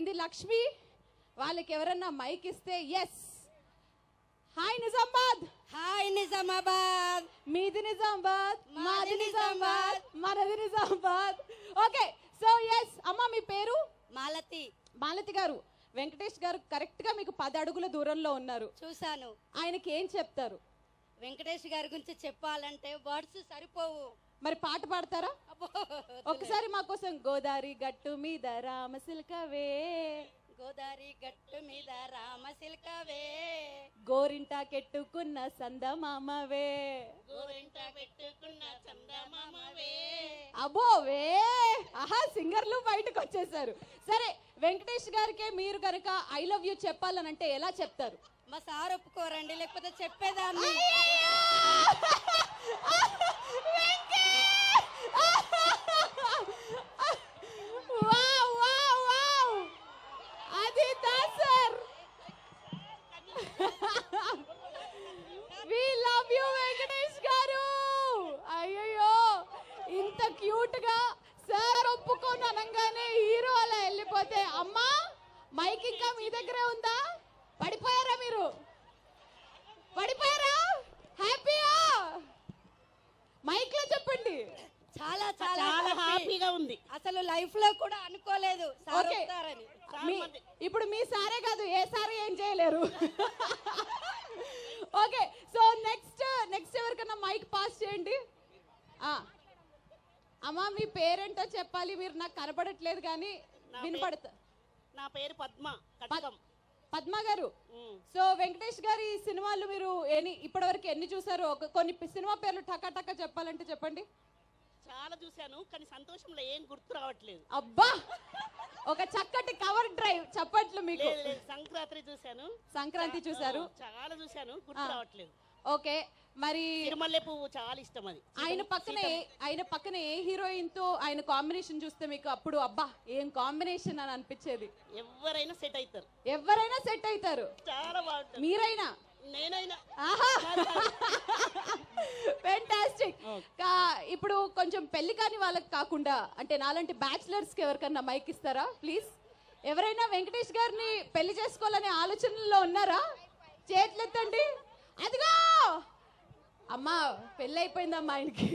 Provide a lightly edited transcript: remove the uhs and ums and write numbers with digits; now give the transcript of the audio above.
ఇది లక్ష్మి వాళ్ళకి ఎవరన్నా మైక్ ఇస్తే yes. Hi Nizamabad, hi Nizamabad, మీది నిజామాబాద్, మాది నిజామాబాద్, మనది నిజామాబాద్. ఓకే, సో ఎస్ అమ్మ, మీ పేరు? మాలతి. మాలతి గారు, వెంకటేష్ గారు కరెక్ట్ గా మీకు 10 అడుగుల దూరంలో ఉన్నారు. చూశాను. ఆయనకి ఏం చెప్తారు? వెంకటేష్ గారి గురించి చెప్పాలంటే వర్డ్స్ సరిపోవు. మరి పాట పాడతారా? అబ్బో, ఒకసారి మా కోసం గోదారి గట్టు మీద రామసిల్కవే, గోదారి గట్టు మీద రామసిల్కవే, గోరింట కెట్టుకున్న సందమామవే, గోరింట పెట్టుకున్న చందమామవే. అబ్బోవే. ఆహా, సింగర్లు బయటకు వచ్చేసారు. సరే, వెంకటేష్ గారికే మీరు కనుక ఐ లవ్ యూ చెప్పాలనంటే ఎలా చెప్తారు? మా సార్ ఒప్పుకోరండి, లేకపోతే చెప్పేదాన్ని. వావ్ వావ్ వావ్, అది Dasari. We love you Venkatesh గారు. అయ్యయ్యో, ఇంత క్యూట్ గా సార్ ఒప్పుకొని అనగానే హీరో అలా వెళ్ళిపోతే, అమ్మా మైక్ ఇంకా మీ దగ్గరే ఉందా? పడిపోయారా మీరు? పడిపోయారా? హ్యాపీయా? మైక్ లో చెప్పండి. చాలా చాలా చాలా హ్యాపీగా ఉంది. అసలు లైఫ్ లో కూడా అనుకోలేదు సార్ ఓకే. వస్తారని. ఇప్పుడు మీ సారే కాదు, ఏ సారే ఏం చేయలేరు. ఓకే, సో నెక్స్ట్ ఎవరికన్నా మైక్ పాస్ చేయండి. అమ్మా, మీ పేరేంటో చెప్పాలి. మీరు నాకు కనపడట్లేదు కానీ వినపడతా. నా పేరు పద్మ కటకం. పద్మ గారు, సో వెంకటేష్ గారి సినిమాలు మీరు ఇప్పటివరకు ఎన్ని చూసారు? కొన్ని సినిమా పేర్లు టకా టకా చెప్పాలంటే చెప్పండి. చాలా చూశాను, కానీ సంతోషంలో ఏం గుర్తు రావట్లేదు. అబ్బా, ఒక చక్కటి కవర్ డ్రైవ్ చప్పట్లు మీకు. లేదు, సంక్రాంతి చూశాను. సంక్రాంతి చూసారు? చాలా చూశాను, గుర్తు రావట్లేదు. ఓకే, మరి తిరుమల్లె పువ్వు చాలా ఇష్టం. అది ఆయన పక్కనే ఏ హీరోయిన్ తో ఆయన కాంబినేషన్ చూస్తే మీకు అప్పుడు అబ్బా ఏం కాంబినేషన్ అని అనిపించేది? ఎవరైనా సెట్ అవుతారు. ఎవరైనా సెట్ అవుతారు. చాలా బాగుంటుంది. మీరైనా? నేనైనా. ఫెంటాస్టిక్. ఇప్పుడు కొంచెం పెళ్లి కాని వాళ్ళకి కాకుండా, అంటే నాలాంటి బ్యాచిలర్స్ కి ఎవరికన్నా మైక్ ఇస్తారా ప్లీజ్? ఎవరైనా వెంకటేష్ గారిని పెళ్లి చేసుకోవాలనే ఆలోచనలో ఉన్నారా? చేతులెత్తండి. అదిగో అమ్మా, పెళ్ళి అయిపోయిందమ్మా ఆయనకి.